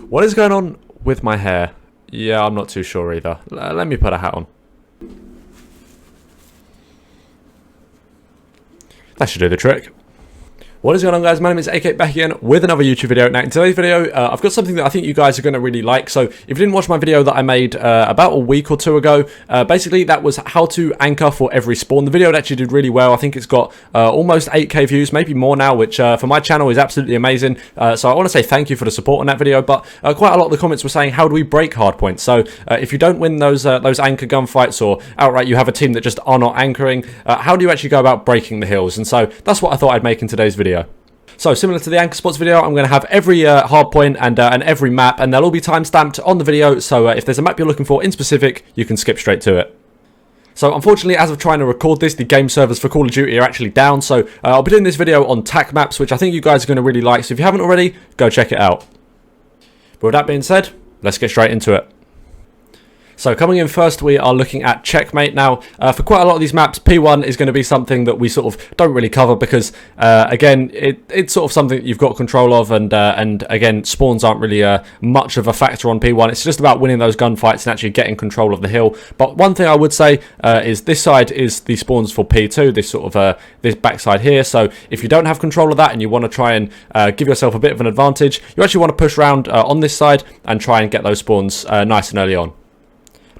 What is going on with my hair? Yeah, I'm not too sure either. Let me put a hat on. That should do the trick. What is going on, guys? My name is AK, back again with another YouTube video. Now in today's video I've got something that I think you guys are going to really like. So if you didn't watch my video that I made about a week or two ago, basically that was how to anchor for every spawn. The video actually did really well. I think it's got almost 8k views, maybe more now, which for my channel is absolutely amazing. So I want to say thank you for the support on that video. But quite a lot of the comments were saying, how do we break hardpoint? So if you don't win those anchor gunfights, or outright you have a team that just are not anchoring, how do you actually go about breaking the hills? And so that's what I thought I'd make in today's video. So similar to the anchor spots video, I'm going to have every hardpoint and every map, and they'll all be timestamped on the video. So if there's a map you're looking for in specific, you can skip straight to it. So unfortunately, as of trying to record this, the game servers for Call of Duty are actually down. So I'll be doing this video on TAC maps, which I think you guys are going to really like. So if you haven't already, go check it out. But with that being said, let's get straight into it. So coming in first, we are looking at Checkmate. Now, for quite a lot of these maps, P1 is going to be something that we sort of don't really cover because, again, it's sort of something that you've got control of, and again, spawns aren't really much of a factor on P1. It's just about winning those gunfights and actually getting control of the hill. But one thing I would say is this side is the spawns for P2, this sort of this backside here. So if you don't have control of that and you want to try and give yourself a bit of an advantage, you actually want to push around on this side and try and get those spawns nice and early on.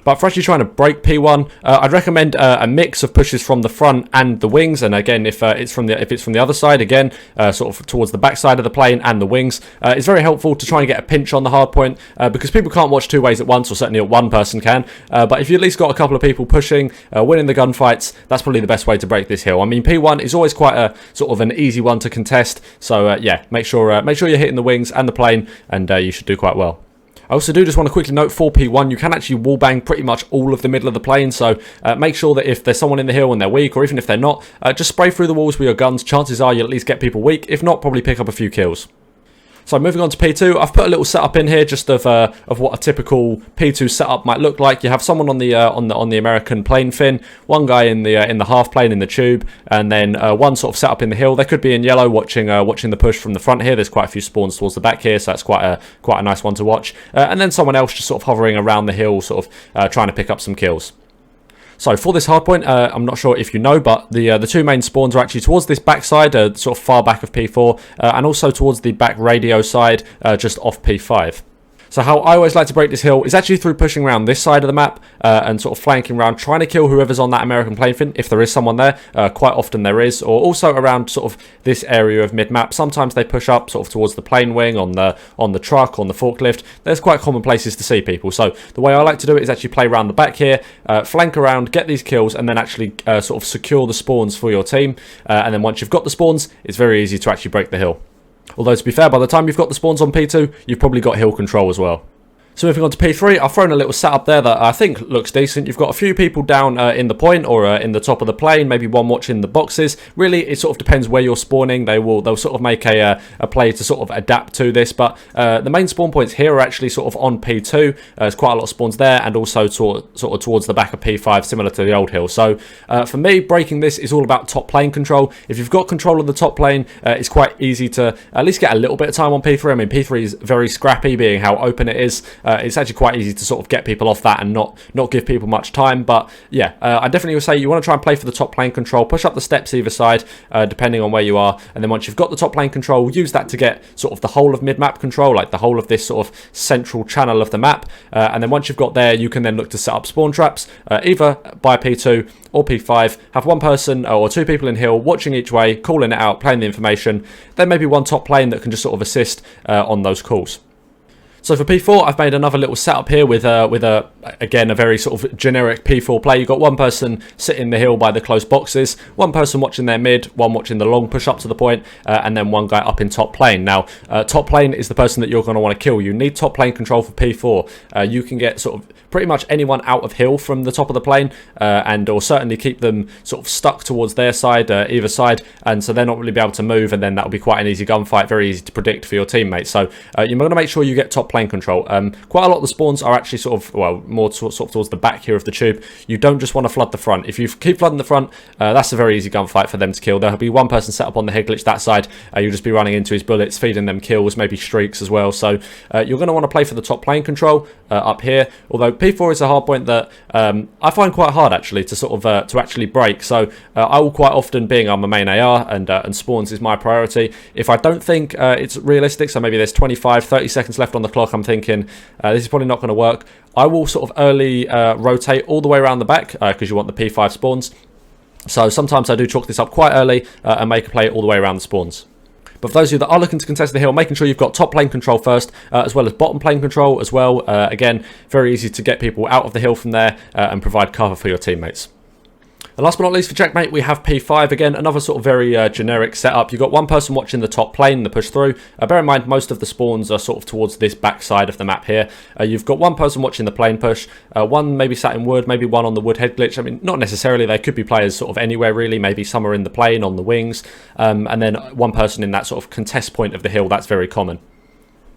But for actually trying to break P1, I'd recommend a mix of pushes from the front and the wings. And again, if it's from the other side, again, sort of towards the back side of the plane and the wings, it's very helpful to try and get a pinch on the hard point because people can't watch two ways at once, or certainly one person can. But if you at least got a couple of people pushing, winning the gunfights, that's probably the best way to break this hill. I mean, P1 is always quite a sort of an easy one to contest. So yeah, make sure you're hitting the wings and the plane, and you should do quite well. I also do just want to quickly note for P1, you can actually wallbang pretty much all of the middle of the plane, so make sure that if there's someone in the hill and they're weak, or even if they're not, just spray through the walls with your guns. Chances are you'll at least get people weak. If not, probably pick up a few kills. So moving on to P2, I've put a little setup in here just of what a typical P2 setup might look like. You have someone on the American plane fin, one guy in the half plane in the tube, and then one sort of setup in the hill. They could be in yellow, watching the push from the front here. There's quite a few spawns towards the back here, so that's quite a nice one to watch. And then someone else just sort of hovering around the hill, sort of trying to pick up some kills. So for this hardpoint, I'm not sure if you know, but the two main spawns are actually towards this back side, sort of far back of P4, and also towards the back radio side, just off P5. So how I always like to break this hill is actually through pushing around this side of the map and sort of flanking around, trying to kill whoever's on that American plane fin, if there is someone there. Quite often there is, or also around sort of this area of mid-map. Sometimes they push up sort of towards the plane wing, on the truck, on the forklift. There's quite common places to see people. So the way I like to do it is actually play around the back here, flank around, get these kills, and then actually sort of secure the spawns for your team. And then once you've got the spawns, it's very easy to actually break the hill. Although, to be fair, by the time you've got the spawns on P2, you've probably got hill control as well. So moving on to P3, I've thrown a little setup there that I think looks decent. You've got a few people down in the point, or in the top of the plane, maybe one watching the boxes. Really, it sort of depends where you're spawning. They'll sort of make a play to sort of adapt to this. But the main spawn points here are actually sort of on P2. There's quite a lot of spawns there, and also sort of towards the back of P5, similar to the old hill. So for me, breaking this is all about top plane control. If you've got control of the top plane, it's quite easy to at least get a little bit of time on P3. I mean, P3 is very scrappy, being how open it is. It's actually quite easy to sort of get people off that and not give people much time. But yeah, I definitely would say you want to try and play for the top plane control, push up the steps either side, depending on where you are, and then once you've got the top plane control, use that to get sort of the whole of mid-map control, like the whole of this sort of central channel of the map. And then once you've got there, you can then look to set up spawn traps, either by P2 or P5, have one person or two people in hill watching each way, calling it out, playing the information, then maybe one top plane that can just sort of assist on those calls. So for P4, I've made another little setup here with again, a very sort of generic P4 play. You've got one person sitting in the hill by the close boxes, one person watching their mid, one watching the long push up to the point, and then one guy up in top plane. Now, top plane is the person that you're going to want to kill. You need top plane control for P4. You can get sort of pretty much anyone out of hill from the top of the plane, and or certainly keep them sort of stuck towards their side, either side, and so they're not really be able to move, and then that'll be quite an easy gunfight, very easy to predict for your teammates. So you're going to make sure you get top plane control. Quite a lot of the spawns are actually sort of, well, more sort of towards the back here of the tube. You don't just want to flood the front. If you keep flooding the front, that's a very easy gunfight for them to kill. There'll be one person set up on the head glitch that side. You'll just be running into his bullets, feeding them kills, maybe streaks as well. So you're going to want to play for the top plane control up here. Although P4 is a hard point that I find quite hard actually to sort of to actually break. So I will quite often, being I'm a main AR and spawns is my priority. If I don't think it's realistic, so maybe there's 25, 30 seconds left on the clock, I'm thinking this is probably not going to work, I will sort of early rotate all the way around the back because you want the P5 spawns. So sometimes I do chalk this up quite early and make a play all the way around the spawns. But for those of you that are looking to contest the hill, making sure you've got top plane control first, as well as bottom plane control as well. Again, very easy to get people out of the hill from there and provide cover for your teammates. And last but not least for Checkmate, we have P5. Again, another sort of very generic setup. You've got one person watching the top plane, the push through. Bear in mind, most of the spawns are sort of towards this back side of the map here. You've got one person watching the plane push, one maybe sat in wood, maybe one on the wood head glitch. I mean, not necessarily. They could be players sort of anywhere really. Maybe some are in the plane, on the wings. And then one person in that sort of contest point of the hill. That's very common.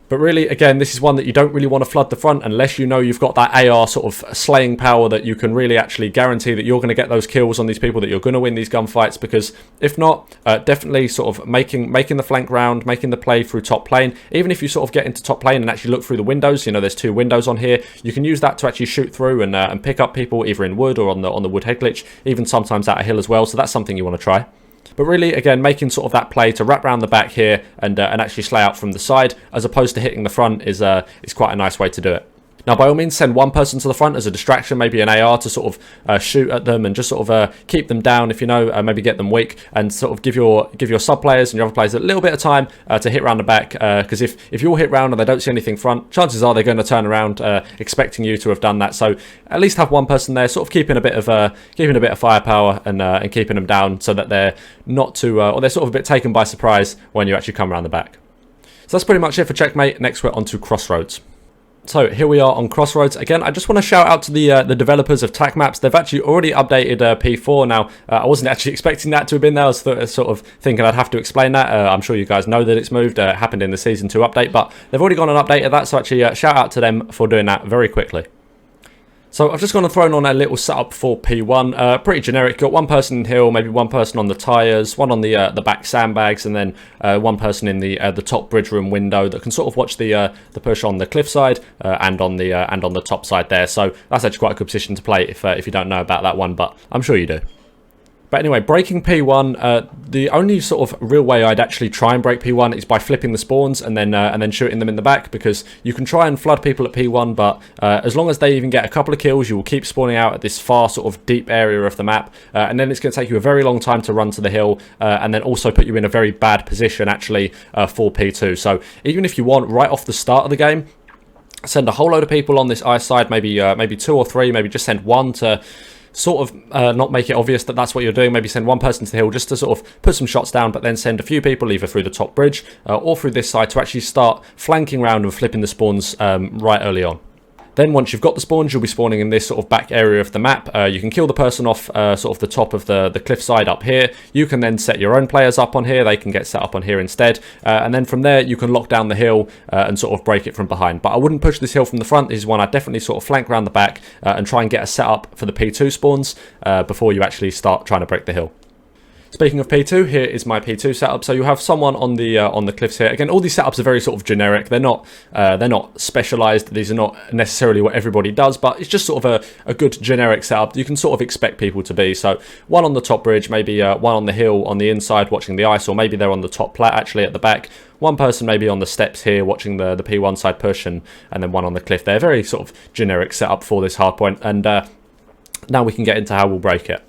But really, again, this is one that you don't really want to flood the front unless you know you've got that AR sort of slaying power that you can really actually guarantee that you're going to get those kills on these people, that you're going to win these gunfights. Because if not, definitely sort of making the flank round, making the play through top plane. Even if you sort of get into top plane and actually look through the windows, you know, there's 2 windows on here. You can use that to actually shoot through and pick up people either in wood or on the wood head glitch, even sometimes out a hill as well. So that's something you want to try. But really, again, making sort of that play to wrap around the back here and actually slay out from the side, as opposed to hitting the front, is quite a nice way to do it. Now, by all means, send one person to the front as a distraction, maybe an AR to sort of shoot at them and just sort of keep them down, if you know, maybe get them weak, and sort of give your sub players and your other players a little bit of time to hit round the back. Because if you all hit round and they don't see anything front, chances are they're going to turn around expecting you to have done that. So at least have one person there, sort of keeping a bit of firepower and keeping them down, so that they're not too or they're sort of a bit taken by surprise when you actually come around the back. So that's pretty much it for Checkmate. Next, we're on to Crossroads. So here we are on Crossroads. Again, I just want to shout out to the developers of TAC maps. They've actually already updated P4. Now, I wasn't actually expecting that to have been there. I was sort of thinking I'd have to explain that. I'm sure you guys know that it's moved. It happened in the Season 2 update, but they've already gone and updated that. So actually, shout out to them for doing that very quickly. So I've just gone and thrown on a little setup for P1. Pretty generic. Got one person in hill, maybe one person on the tyres, one on the back sandbags, and then one person in the top bridge room window that can sort of watch the push on the cliffside and on the top side there. So that's actually quite a good position to play if you don't know about that one, but I'm sure you do. But anyway, breaking P1, the only sort of real way I'd actually try and break P1 is by flipping the spawns and then shooting them in the back, because you can try and flood people at P1, but as long as they even get a couple of kills, you will keep spawning out at this far sort of deep area of the map, and then it's going to take you a very long time to run to the hill, and then also put you in a very bad position actually for P2. So even if you want, right off the start of the game, send a whole load of people on this ice side, maybe 2 or 3, maybe just send one to sort of not make it obvious that that's what you're doing. Maybe send one person to the hill just to sort of put some shots down, but then send a few people either through the top bridge or through this side to actually start flanking around and flipping the spawns right early on. Then once you've got the spawns, you'll be spawning in this sort of back area of the map. You can kill the person off sort of the top of the cliffside up here. You can then set your own players up on here. They can get set up on here instead. And then from there, you can lock down the hill and sort of break it from behind. But I wouldn't push this hill from the front. This is one I'd definitely sort of flank around the back and try and get a setup for the P2 spawns before you actually start trying to break the hill. Speaking of P2, here is my P2 setup. So you have someone on the cliffs here. Again, all these setups are very sort of generic. They're not specialized. These are not necessarily what everybody does, but it's just sort of a good generic setup you can sort of expect people to be. So one on the top bridge, maybe one on the hill on the inside watching the ice, or maybe they're on the top plat actually at the back. One person maybe on the steps here watching the P1 side push, and then one on the cliff there. Very sort of generic setup for this hardpoint. And now we can get into how we'll break it.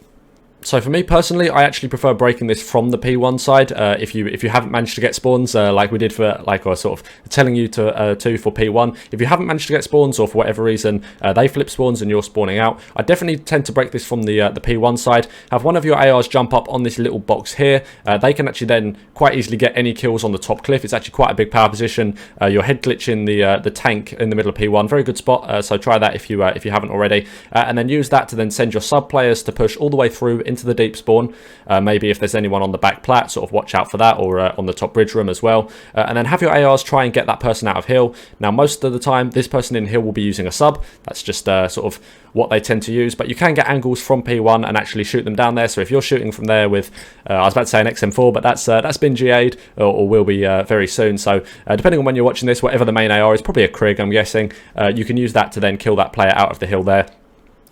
So for me personally, I actually prefer breaking this from the P1 side. If you haven't managed to get spawns, like we did for or sort of telling you to for P1, if you haven't managed to get spawns or for whatever reason they flip spawns and you're spawning out, I definitely tend to break this from the P1 side. Have one of your ARs jump up on this little box here. They can actually then quite easily get any kills on the top cliff. It's actually quite a big power position. Your head glitch in the tank in the middle of P1, very good spot. So try that if you haven't already, and then use that to then send your sub players to push all the way through into the deep spawn. Maybe if there's anyone on the back plat, sort of watch out for that, or on the top bridge room as well. And then have your ARs try and get that person out of hill. Now most of the time this person in hill will be using a sub. That's just sort of what they tend to use, but you can get angles from P1 and actually shoot them down there. So if you're shooting from there with I was about to say an XM4, but that's been GA'd or will be very soon. So depending on when you're watching this, whatever the main AR is, probably a Krig I'm guessing, you can use that to then kill that player out of the hill there.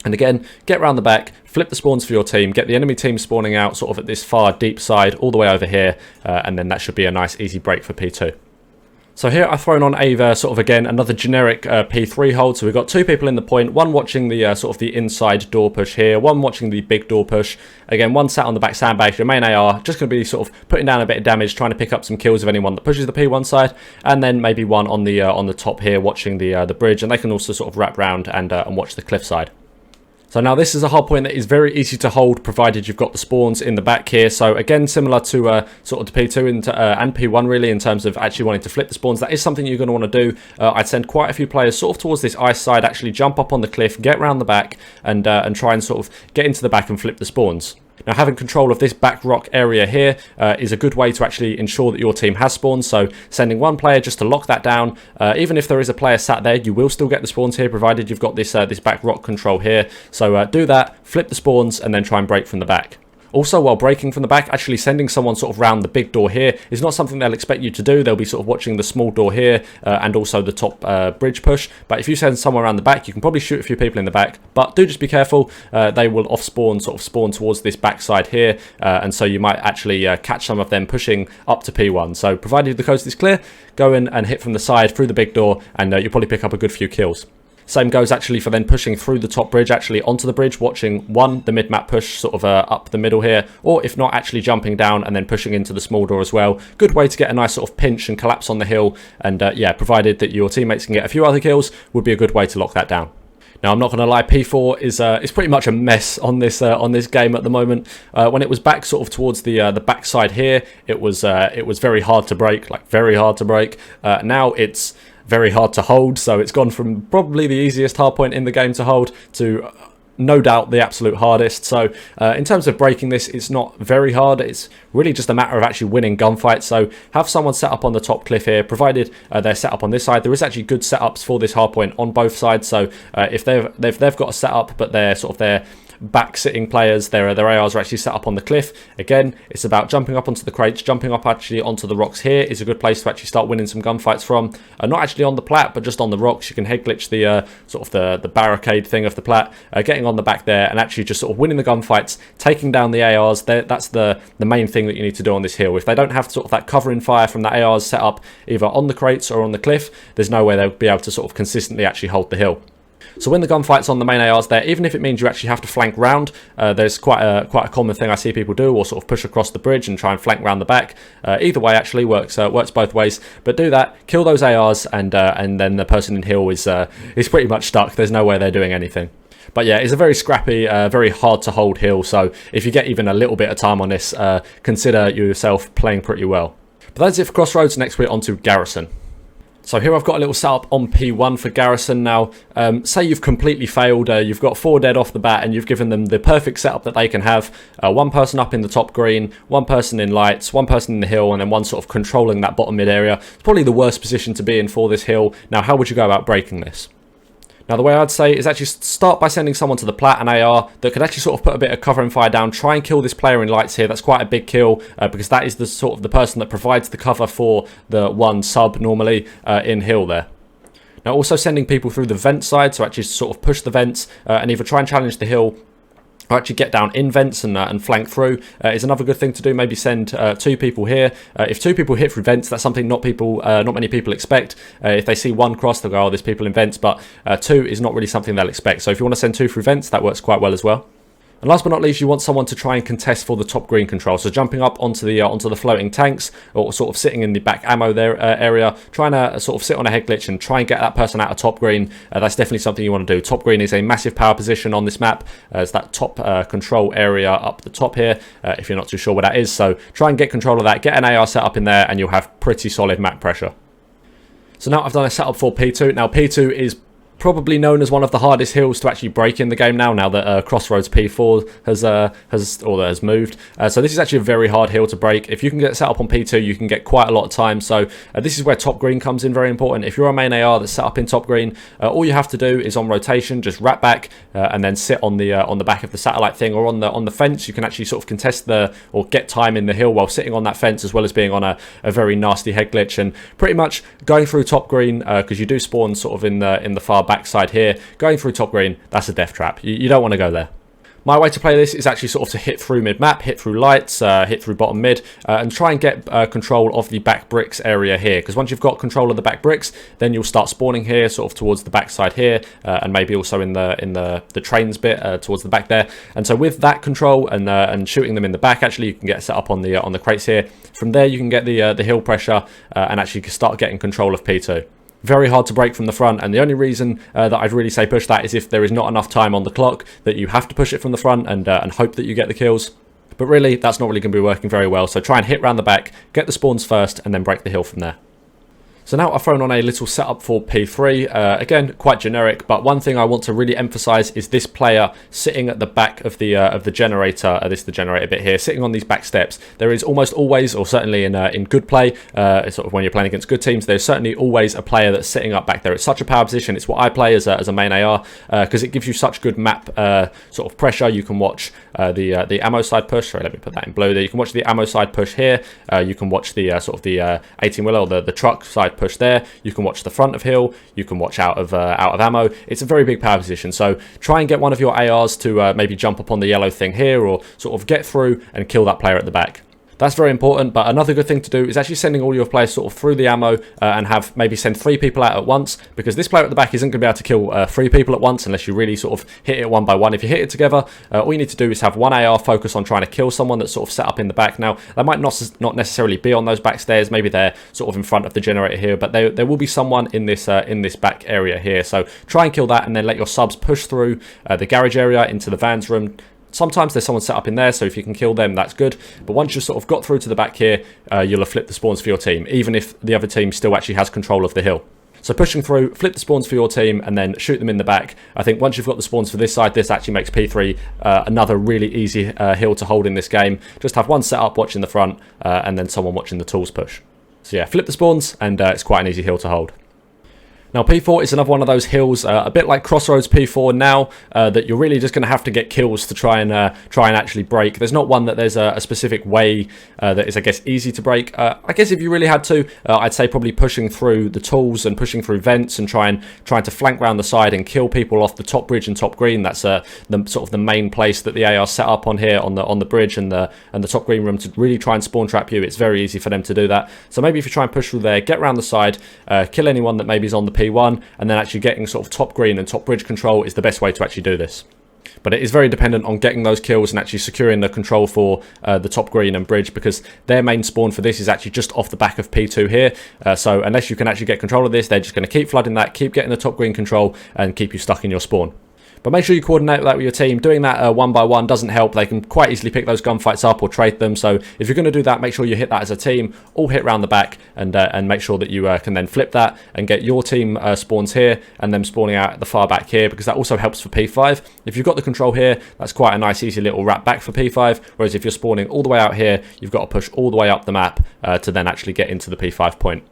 And again, get around the back, flip the spawns for your team, get the enemy team spawning out sort of at this far deep side all the way over here, and then that should be a nice easy break for P2. So here I've thrown on a sort of, again, another generic P3 hold. So we've got two people in the point, one watching the sort of the inside door push here, one watching the big door push. Again, one sat on the back sandbag. Your main AR just going to be sort of putting down a bit of damage, trying to pick up some kills of anyone that pushes the P1 side, and then maybe one on the top here watching the bridge, and they can also sort of wrap round and watch the cliff side. So now this is a hard point that is very easy to hold, provided you've got the spawns in the back here. So again, similar to sort of the P2 and P1 really, in terms of actually wanting to flip the spawns. That is something you're going to want to do. I'd send quite a few players sort of towards this ice side, actually jump up on the cliff, get round the back, and try and sort of get into the back and flip the spawns. Now, having control of this back rock area here is a good way to actually ensure that your team has spawns. So sending one player just to lock that down. Even if there is a player sat there, you will still get the spawns here, provided you've got this this back rock control here. So do that, flip the spawns, and then try and break from the back. Also, while breaking from the back, actually sending someone sort of round the big door here is not something they'll expect you to do. They'll be sort of watching the small door here and also the top bridge push. But if you send someone around the back, you can probably shoot a few people in the back. But do just be careful. They will off-spawn, sort of spawn towards this back side here. And so you might actually catch some of them pushing up to P1. So provided the coast is clear, go in and hit from the side through the big door, and you'll probably pick up a good few kills. Same goes actually for then pushing through the top bridge, actually onto the bridge, watching the mid-map push sort of up the middle here, or if not, actually jumping down and then pushing into the small door as well. Good way to get a nice sort of pinch and collapse on the hill, and yeah, provided that your teammates can get a few other kills, would be a good way to lock that down. Now, I'm not going to lie, P4 is pretty much a mess on this game at the moment. When it was back sort of towards the back side here, it was very hard to break, like very hard to break. Now it's very hard to hold, so it's gone from probably the easiest hardpoint in the game to hold to no doubt the absolute hardest. So in terms of breaking this, it's not very hard. It's really just a matter of actually winning gunfights. So have someone set up on the top cliff here, provided they're set up on this side. There is actually good setups for this hardpoint on both sides. So if they've got a setup, but they're sort of their back sitting players, their ARs are actually set up on the cliff. Again, it's about jumping up onto the crates, jumping up actually onto the rocks here is a good place to actually start winning some gunfights from. Not actually on the plat, but just on the rocks. You can head glitch the sort of the barricade thing of the plat, getting on the back there and actually just sort of winning the gunfights, taking down the ARs. That's the main thing that you need to do on this hill. If they don't have sort of that covering fire from the ARs set up either on the crates or on the cliff, there's no way they'll be able to sort of consistently actually hold the hill. So when the gunfight's on the main ARs there, even if it means you actually have to flank round, there's quite a common thing I see people do, or sort of push across the bridge and try and flank round the back. Either way actually works both ways. But do that, kill those ARs, and then the person in hill is pretty much stuck. There's no way they're doing anything. But yeah, it's a very scrappy, very hard to hold hill. So if you get even a little bit of time on this, consider yourself playing pretty well. But that's it for Crossroads. Next we're on to Garrison. So here I've got a little setup on P1 for Garrison now. Say you've completely failed, you've got 4 dead off the bat and you've given them the perfect setup that they can have. One person up in the top green, one person in lights, one person in the hill, and then one sort of controlling that bottom mid area. It's probably the worst position to be in for this hill. Now, how would you go about breaking this? Now, the way I'd say is actually start by sending someone to the plat and AR that could actually sort of put a bit of cover and fire down, try and kill this player in lights here. That's quite a big kill because that is the sort of the person that provides the cover for the one sub normally in hill there. Now, also sending people through the vent side, so actually sort of push the vents and either try and challenge the hill or actually get down in vents and flank through is another good thing to do. Maybe send 2 people here. If 2 people hit through vents, that's something not many people expect. If they see 1 cross, they'll go, oh, there's people in vents, but 2 is not really something they'll expect. So if you want to send 2 through vents, that works quite well as well. And last but not least, you want someone to try and contest for the top green control. So jumping up onto the floating tanks, or sort of sitting in the back ammo there area, trying to sort of sit on a head glitch and try and get that person out of top green. That's definitely something you want to do. Top green is a massive power position on this map. It's that top control area up the top here, if you're not too sure what that is. So try and get control of that. Get an AR set up in there, and you'll have pretty solid map pressure. So now I've done a setup for P2. Now P2 is probably known as one of the hardest hills to actually break in the game now that Crossroads P4 has moved. So this is actually a very hard hill to break. If you can get set up on P2, you can get quite a lot of time. So this is where top green comes in very important. If you're a main AR that's set up in top green, all you have to do is on rotation, just wrap back and then sit on the back of the satellite thing, or on the fence. You can actually sort of contest or get time in the hill while sitting on that fence, as well as being on a very nasty head glitch, and pretty much going through top green, because you do spawn sort of in the far backside here. Going through top green, that's a death trap. You don't want to go there. My way to play this is actually sort of to hit through mid-map, hit through lights, hit through bottom mid, and try and get control of the back bricks area here. Because once you've got control of the back bricks, then you'll start spawning here, sort of towards the backside here, and maybe also in the trains bit towards the back there. And so with that control and shooting them in the back, actually you can get set up on the crates here. From there you can get the hill pressure and actually start getting control of P2. Very hard to break from the front, and the only reason that I'd really say push that is if there is not enough time on the clock, that you have to push it from the front and hope that you get the kills. But really, that's not really going to be working very well, so try and hit round the back, get the spawns first, and then break the hill from there. So now I've thrown on a little setup for P3, again quite generic, but one thing I want to really emphasize is this player sitting at the back of the generator, this is the generator bit here, sitting on these back steps. There is almost always, or certainly in good play, sort of when you're playing against good teams, there's certainly always a player that's sitting up back there. It's such a power position. It's what I play as a main AR, because it gives you such good map sort of pressure. You can watch the ammo side push. Sorry, let me put that in blue there. You can watch the ammo side push here. You can watch the sort of the 18-wheeler or the truck side push there. You can watch the front of hill. You can watch out of ammo. It's a very big power position. So try and get one of your ARs to maybe jump up on the yellow thing here, or sort of get through and kill that player at the back. That's very important, but another good thing to do is actually sending all your players sort of through the ammo and have maybe send 3 people out at once, because this player at the back isn't going to be able to kill 3 people at once unless you really sort of hit it one by one. If you hit it together, all you need to do is have one AR focus on trying to kill someone that's sort of set up in the back. Now, they might not necessarily be on those back stairs, maybe they're sort of in front of the generator here, but there will be someone in this back area here. So try and kill that, and then let your subs push through the garage area into the vans room. Sometimes there's someone set up in there, so if you can kill them, that's good. But once you've sort of got through to the back here, you'll have flipped the spawns for your team, even if the other team still actually has control of the hill. So pushing through, flip the spawns for your team, and then shoot them in the back. I think once you've got the spawns for this side, this actually makes P3 another really easy hill to hold in this game. Just have one set up watching the front, and then someone watching the tools push. So yeah, flip the spawns, and it's quite an easy hill to hold. Now P4 is another one of those hills, a bit like Crossroads P4 now, that you're really just going to have to get kills to try and actually break. There's not one that there's a specific way that is, I guess, easy to break. I guess if you really had to, I'd say probably pushing through the tools and pushing through vents and trying to flank round the side and kill people off the top bridge and top green. That's the sort of the main place that the AR set up on here on the bridge and the top green room to really try and spawn trap you. It's very easy for them to do that. So maybe if you try and push through there, get round the side, kill anyone that maybe is on the P1, and then actually getting sort of top green and top bridge control is the best way to actually do this. But it is very dependent on getting those kills and actually securing the control for the top green and bridge, because their main spawn for this is actually just off the back of P2 here. So unless you can actually get control of this, they're just going to keep flooding that, keep getting the top green control, and keep you stuck in your spawn. But make sure you coordinate that with your team. Doing that one by one doesn't help. They can quite easily pick those gunfights up or trade them. So if you're going to do that, make sure you hit that as a team. All hit round the back, and make sure that you can then flip that and get your team spawns here and them spawning out at the far back here, because that also helps for P5. If you've got the control here, that's quite a nice easy little wrap back for P5. Whereas if you're spawning all the way out here, you've got to push all the way up the map to then actually get into the P5 point.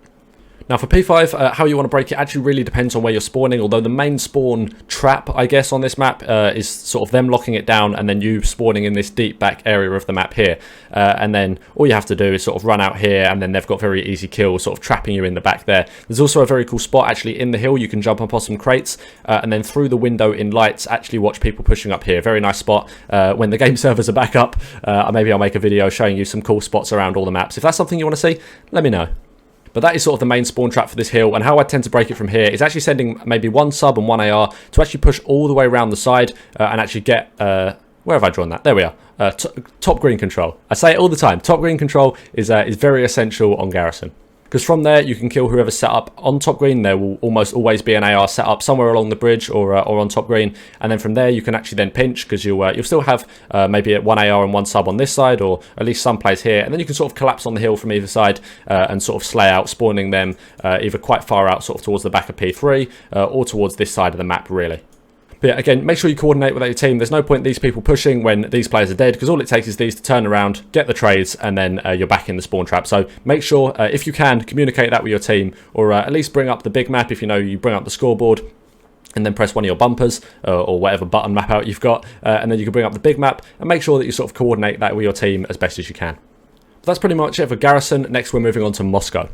Now for P5, how you want to break it actually really depends on where you're spawning, although the main spawn trap, I guess, on this map is sort of them locking it down and then you spawning in this deep back area of the map here. And then all you have to do is sort of run out here, and then they've got very easy kills, sort of trapping you in the back there. There's also a very cool spot actually in the hill. You can jump up on some crates and then through the window in lights actually watch people pushing up here. Very nice spot. When the game servers are back up, maybe I'll make a video showing you some cool spots around all the maps. If that's something you want to see, let me know. But that is sort of the main spawn trap for this hill, and how I tend to break it from here is actually sending maybe one sub and one AR to actually push all the way around the side and actually get Where have I drawn that? There we are. Top green control. I say it all the time. Top green control is very essential on Garrison. Because from there, you can kill whoever's set up on top green. There will almost always be an AR set up somewhere along the bridge or on top green. And then from there, you can actually then pinch, because you'll still have maybe one AR and one sub on this side, or at least some plays here. And then you can sort of collapse on the hill from either side and sort of slay out, spawning them either quite far out, sort of towards the back of P3, or towards this side of the map, really. But yeah, again, make sure you coordinate with your team. There's no point these people pushing when these players are dead, because all it takes is these to turn around, get the trades, and then you're back in the spawn trap. So make sure, if you can, communicate that with your team, or at least bring up the big map. If you bring up the scoreboard, and then press one of your bumpers or whatever button map out you've got, and then you can bring up the big map and make sure that you sort of coordinate that with your team as best as you can. But that's pretty much it for Garrison. Next, we're moving on to Moscow.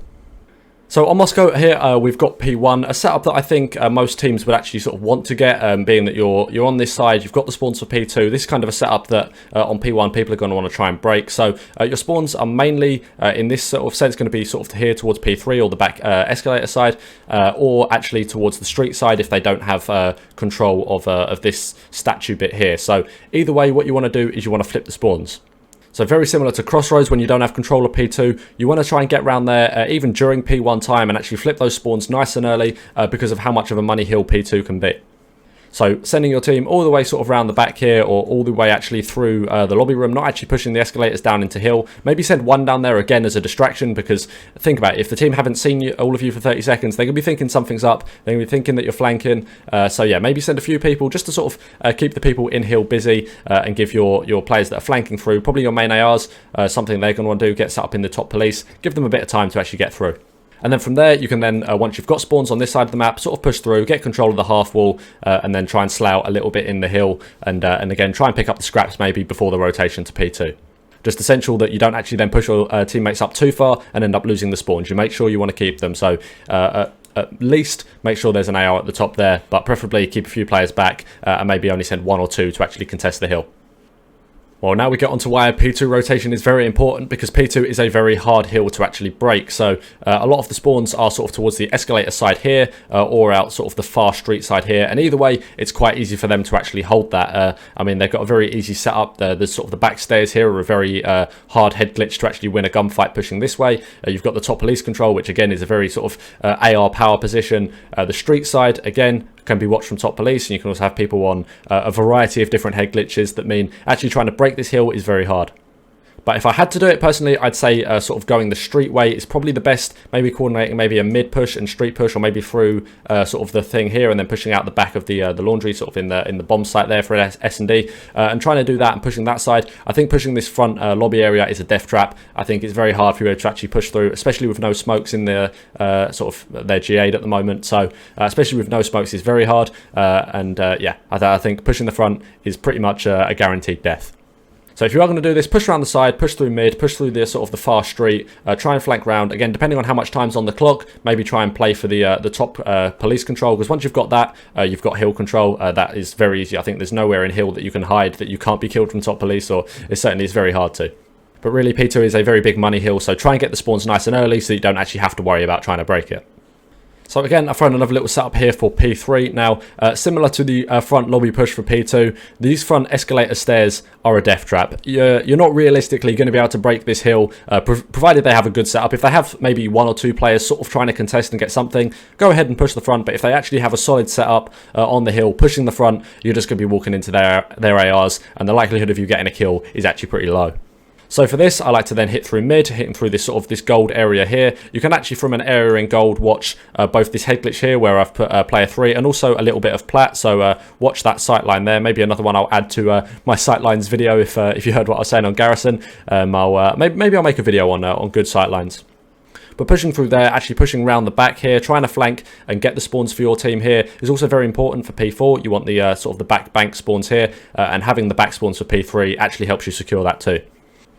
So on Moscow here, we've got P1, a setup that I think most teams would actually sort of want to get, being that you're on this side, you've got the spawns for P2. This is kind of a setup that on P1 people are going to want to try and break. So your spawns are mainly, in this sort of sense, going to be sort of here towards P3 or the back escalator side, or actually towards the street side if they don't have control of this statue bit here. So either way, what you want to do is you want to flip the spawns. So very similar to Crossroads, when you don't have control of P2, you want to try and get around there even during P1 time and actually flip those spawns nice and early because of how much of a money hill P2 can be. So sending your team all the way sort of around the back here, or all the way actually through the lobby room, not actually pushing the escalators down into hill. Maybe send one down there again as a distraction, because think about it, if the team haven't seen you, all of you for 30 seconds, they're going to be thinking something's up. They're going to be thinking that you're flanking. So yeah, maybe send a few people just to sort of keep the people in hill busy and give your players that are flanking through, probably your main ARs, something they're going to want to do, get set up in the top police, give them a bit of time to actually get through. And then from there, you can then, once you've got spawns on this side of the map, sort of push through, get control of the half wall, and then try and slough a little bit in the hill, and again, try and pick up the scraps maybe before the rotation to P2. Just essential that you don't actually then push your teammates up too far and end up losing the spawns. You make sure you want to keep them, so at least make sure there's an AR at the top there, but preferably keep a few players back and maybe only send one or two to actually contest the hill. Well, now we get on to why P2 rotation is very important, because P2 is a very hard hill to actually break. So a lot of the spawns are sort of towards the escalator side here, or out sort of the far street side here. And either way, it's quite easy for them to actually hold that. I mean, they've got a very easy setup. The sort of the back stairs here are a very hard head glitch to actually win a gunfight pushing this way. You've got the top police control, which again is a very sort of AR power position. The street side, again, can be watched from top police, and you can also have people on a variety of different head glitches that mean actually trying to break this hill is very hard. But if I had to do it personally, I'd say sort of going the street way is probably the best. Maybe coordinating maybe a mid push and street push, or maybe through sort of the thing here and then pushing out the back of the laundry sort of in the bomb site there for S&D, and trying to do that and pushing that side. I think pushing this front lobby area is a death trap. I think it's very hard for you to actually push through, especially with no smokes in the sort of they're GA'd at the moment. So especially with no smokes is very hard. Yeah, I think pushing the front is pretty much a guaranteed death. So if you are going to do this, push around the side, push through mid, push through the sort of the far street, try and flank round. Again, depending on how much time's on the clock, maybe try and play for the top police control, because once you've got that, you've got hill control. That is very easy. I think there's nowhere in hill that you can hide that you can't be killed from top police, or it certainly is very hard to. But really, P2 is a very big money hill, so try and get the spawns nice and early so you don't actually have to worry about trying to break it. So again, I've thrown another little setup here for P3. Now, similar to the front lobby push for P2, these front escalator stairs are a death trap. You're not realistically going to be able to break this hill, provided they have a good setup. If they have maybe one or two players sort of trying to contest and get something, go ahead and push the front. But if they actually have a solid setup on the hill, pushing the front, you're just going to be walking into their ARs, and the likelihood of you getting a kill is actually pretty low. So for this, I like to then hit through mid, hitting through this sort of this gold area here. You can actually, from an area in gold, watch both this head glitch here where I've put player 3 and also a little bit of plat. So watch that sightline there. Maybe another one I'll add to my sightlines video if you heard what I was saying on Garrison. Maybe I'll make a video on good sightlines. But pushing through there, actually pushing around the back here, trying to flank and get the spawns for your team here is also very important for P4. You want the sort of the back bank spawns here, and having the back spawns for P3 actually helps you secure that too.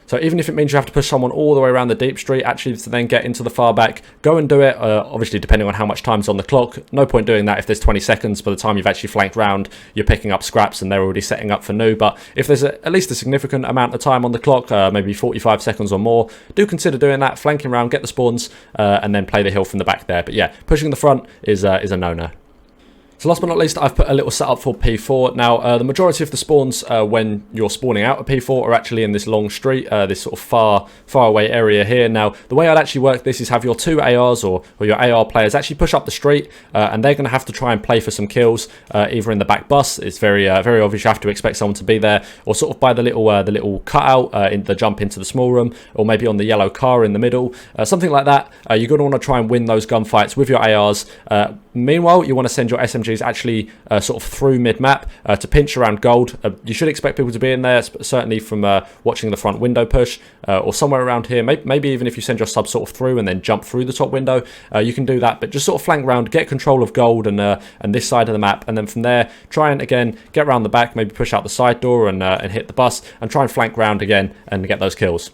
So even if it means you have to push someone all the way around the deep street, actually to then get into the far back, go and do it. Obviously, depending on how much time's on the clock. No point doing that if there's 20 seconds. By the time you've actually flanked round, you're picking up scraps and they're already setting up for new. But if there's at least a significant amount of time on the clock, maybe 45 seconds or more, do consider doing that, flanking around, get the spawns, and then play the hill from the back there. But yeah, pushing the front is a no-no. So So last but not least, I've put a little setup for P4. Now, the majority of the spawns when you're spawning out of P4 are actually in this long street, this sort of far away area here. Now, the way I'd actually work this is have your two ARs or your AR players actually push up the street, and they're going to have to try and play for some kills, either in the back bus. It's very obvious you have to expect someone to be there, or sort of by the little cutout in the jump into the small room, or maybe on the yellow car in the middle, something like that. You're going to want to try and win those gunfights with your ARs. Meanwhile, you want to send your SMGs actually sort of through mid-map to pinch around gold. You should expect people to be in there, certainly from watching the front window push, or somewhere around here. Maybe even if you send your sub sort of through and then jump through the top window, you can do that. But just sort of flank round, get control of gold and this side of the map, and then from there, try and again get around the back, maybe push out the side door and hit the bus, and try and flank round again and get those kills.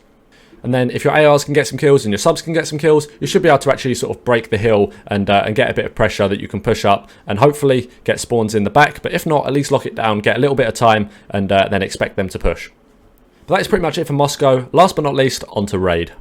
And then if your ARs can get some kills and your subs can get some kills, you should be able to actually sort of break the hill and get a bit of pressure that you can push up and hopefully get spawns in the back. But if not, at least lock it down, get a little bit of time, and then expect them to push. But that is pretty much it for Moscow. Last but not least, on to Raid.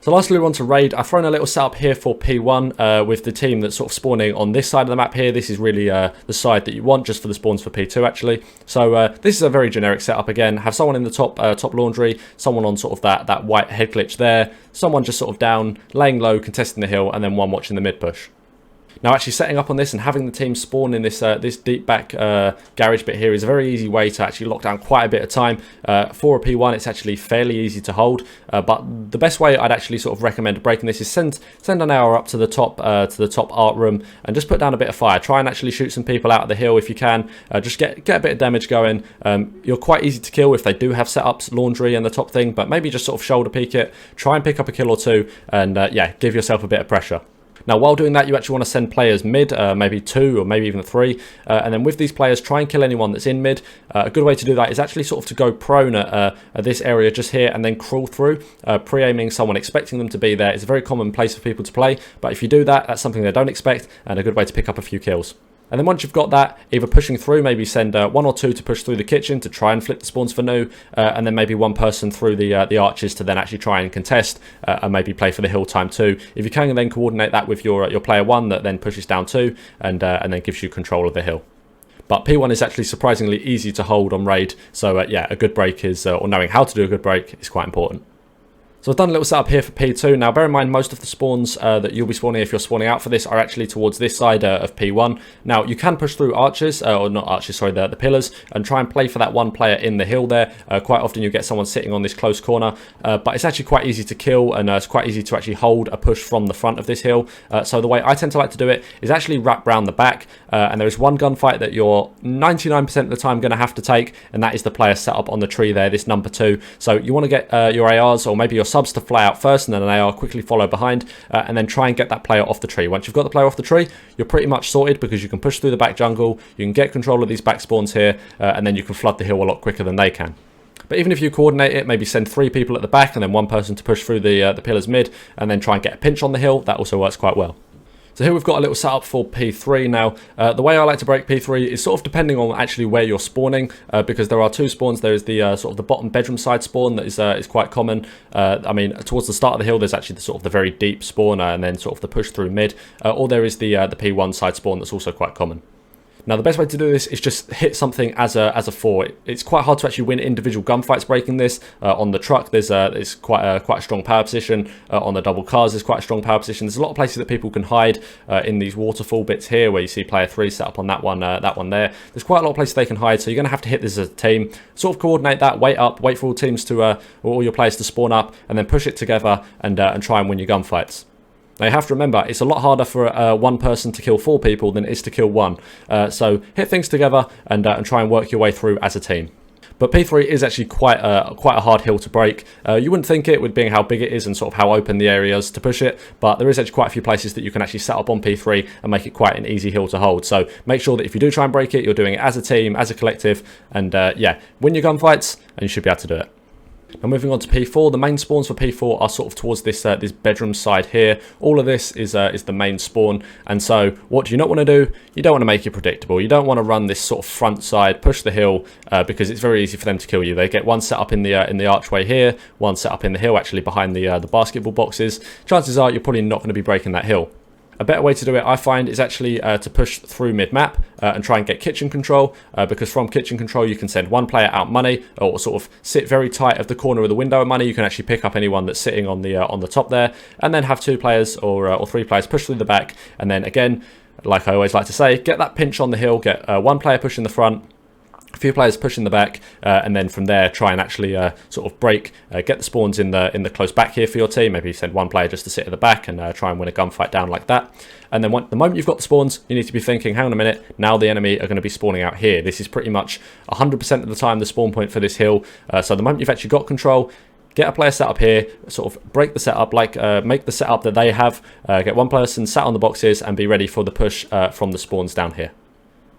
So lastly, we're on to Raid. I've thrown a little setup here for P1 with the team that's sort of spawning on this side of the map here. This is really the side that you want just for the spawns for P2 actually. So this is a very generic setup again. Have someone in the top laundry, someone on sort of that white head glitch there, someone just sort of down, laying low, contesting the hill, and then one watching the mid push. Now, actually setting up on this and having the team spawn in this deep back garage bit here is a very easy way to actually lock down quite a bit of time. For a P1, it's actually fairly easy to hold, but the best way I'd actually sort of recommend breaking this is send an hour up to the top art room and just put down a bit of fire. Try and actually shoot some people out of the hill if you can. Just get a bit of damage going. You're quite easy to kill if they do have setups, laundry and the top thing, but maybe just sort of shoulder peek it. Try and pick up a kill or two, and yeah, give yourself a bit of pressure. Now, while doing that, you actually want to send players mid, maybe 2 or maybe even 3. And then with these players, try and kill anyone that's in mid. A good way to do that is actually sort of to go prone at this area just here and then crawl through, pre-aiming someone, expecting them to be there. It's a very common place for people to play. But if you do that, that's something they don't expect and a good way to pick up a few kills. And then once you've got that, either pushing through, maybe send 1 or 2 to push through the kitchen to try and flip the spawns for new, and then maybe 1 person through the arches to then actually try and contest, and maybe play for the hill time too. If you can, then coordinate that with your player 1 that then pushes down 2 and then gives you control of the hill. But P1 is actually surprisingly easy to hold on Raid, so yeah, a good break is, or knowing how to do a good break is quite important. So I've done a little setup here for P2. Now, bear in mind, most of the spawns that you'll be spawning if you're spawning out for this are actually towards this side of P1. Now, you can push through arches, or not arches, sorry, the pillars, and try and play for that one player in the hill there. Quite often you get someone sitting on this close corner, but it's actually quite easy to kill, and it's quite easy to actually hold a push from the front of this hill. So the way I tend to like to do it is actually wrap round the back, and there is one gunfight that you're 99% of the time going to have to take, and that is the player set up on the tree there, this number 2. So you want to get your ARs, or maybe your subs, to fly out first and then an AR quickly follow behind, and then try and get that player off the tree. Once you've got the player off the tree, you're pretty much sorted because you can push through the back jungle, you can get control of these back spawns here, and then you can flood the hill a lot quicker than they can. But even if you coordinate it, maybe send 3 people at the back and then 1 person to push through the pillars mid, and then try and get a pinch on the hill, that also works quite well. So here we've got a little setup for P3 now. The way I like to break P3 is sort of depending on actually where you're spawning, because there are 2 spawns. There is the sort of the bottom bedroom side spawn that is quite common. I mean, towards the start of the hill, there's actually the sort of the very deep spawn, and then sort of the push through mid. Or there is the P1 side spawn that's also quite common. Now, the best way to do this is just hit something as a 4. It's quite hard to actually win individual gunfights breaking this. On the truck, there's quite a strong power position. On the double cars, there's quite a strong power position. There's a lot of places that people can hide in these waterfall bits here, where you see player 3 set up on that one there. There's quite a lot of places they can hide, so you're going to have to hit this as a team. Sort of coordinate that, wait for all teams to, or all your players to spawn up, and then push it together and try and win your gunfights. Now, you have to remember, it's a lot harder for 1 person to kill 4 people than it is to kill 1. So hit things together and try and work your way through as a team. But P3 is actually quite a hard hill to break. You wouldn't think it, with being how big it is and sort of how open the area is to push it, but there is actually quite a few places that you can actually set up on P3 and make it quite an easy hill to hold. So make sure that if you do try and break it, you're doing it as a team, as a collective, and yeah, win your gunfights, and you should be able to do it. Now, moving on to P4, the main spawns for P4 are sort of towards this this bedroom side here. All of this is the main spawn, and so what do you not want to do? You don't want to make it predictable. You don't want to run this sort of front side, push the hill, because it's very easy for them to kill you. They get one set up in the archway here, one set up in the hill, actually behind the basketball boxes. Chances are you're probably not going to be breaking that hill. A better way to do it, I find, is actually to push through mid-map and try and get kitchen control, because from kitchen control you can send one player out money, or sort of sit very tight of the corner of the window of money. You can actually pick up anyone that's sitting on the top there, and then have 2 players or 3 players push through the back, and then again, like I always like to say, get that pinch on the hill, get 1 player pushing the front, a few players pushing the back, and then from there try and actually sort of break, get the spawns in the close back here for your team. Maybe send 1 player just to sit at the back and try and win a gunfight down like that. And then the moment you've got the spawns, you need to be thinking, hang on a minute, now the enemy are going to be spawning out here. This is pretty much 100% of the time the spawn point for this hill. So the moment you've actually got control, get a player set up here, sort of break the setup, like make the setup that they have, get 1 person sat on the boxes and be ready for the push from the spawns down here.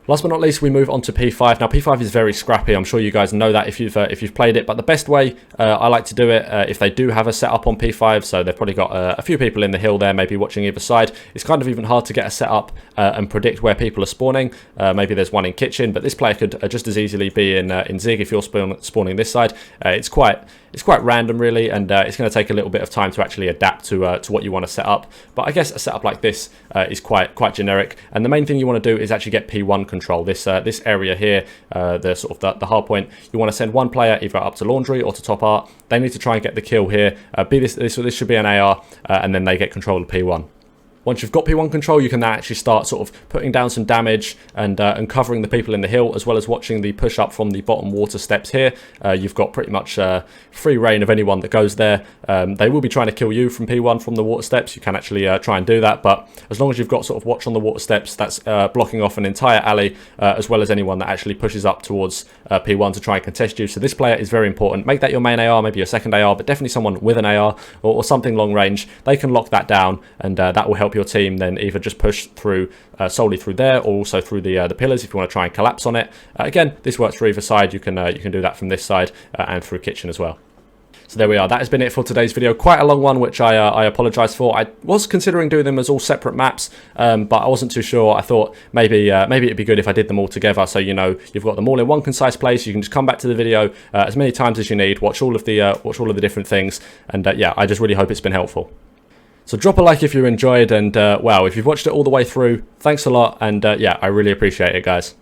Last but not least, we move on to P5. Now, P5 is very scrappy. I'm sure you guys know that if you've played it. But the best way I like to do it, if they do have a setup on P5, so they've probably got a few people in the hill there, maybe watching either side. It's kind of even hard to get a setup and predict where people are spawning. Maybe there's one in kitchen, but this player could just as easily be in Zig if you're spawning this side. It's quite random, really, and it's going to take a little bit of time to actually adapt to what you want to set up. But I guess a setup like this is quite generic. And the main thing you want to do is actually get P1 control. This area here, the hard point. You want to send 1 player either up to laundry or to top art. They need to try and get the kill here. This should be an AR, and then they get control of P1. Once you've got P1 control, you can now actually start sort of putting down some damage and covering the people in the hill, as well as watching the push up from the bottom water steps here. You've got pretty much free reign of anyone that goes there. They will be trying to kill you from P1 from the water steps. You can actually try and do that, but as long as you've got sort of watch on the water steps, that's blocking off an entire alley, as well as anyone that actually pushes up towards P1 to try and contest you. So this player is very important. Make that your main AR, maybe your second AR, but definitely someone with an AR or something long range. They can lock that down, and that will help your team then either just push through solely through there, or also through the pillars if you want to try and collapse on it. Again, this works for either side. You can do that from this side and through kitchen as well. So there we are. That has been it for today's video. Quite a long one, which I apologise for. I was considering doing them as all separate maps, but I wasn't too sure. I thought maybe it'd be good if I did them all together, so you know you've got them all in one concise place. You can just come back to the video as many times as you need, watch all of the different things, and yeah, I just really hope it's been helpful. So drop a like if you enjoyed, and wow, if you've watched it all the way through, thanks a lot, and yeah, I really appreciate it, guys.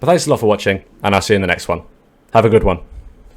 But thanks a lot for watching, and I'll see you in the next one. Have a good one.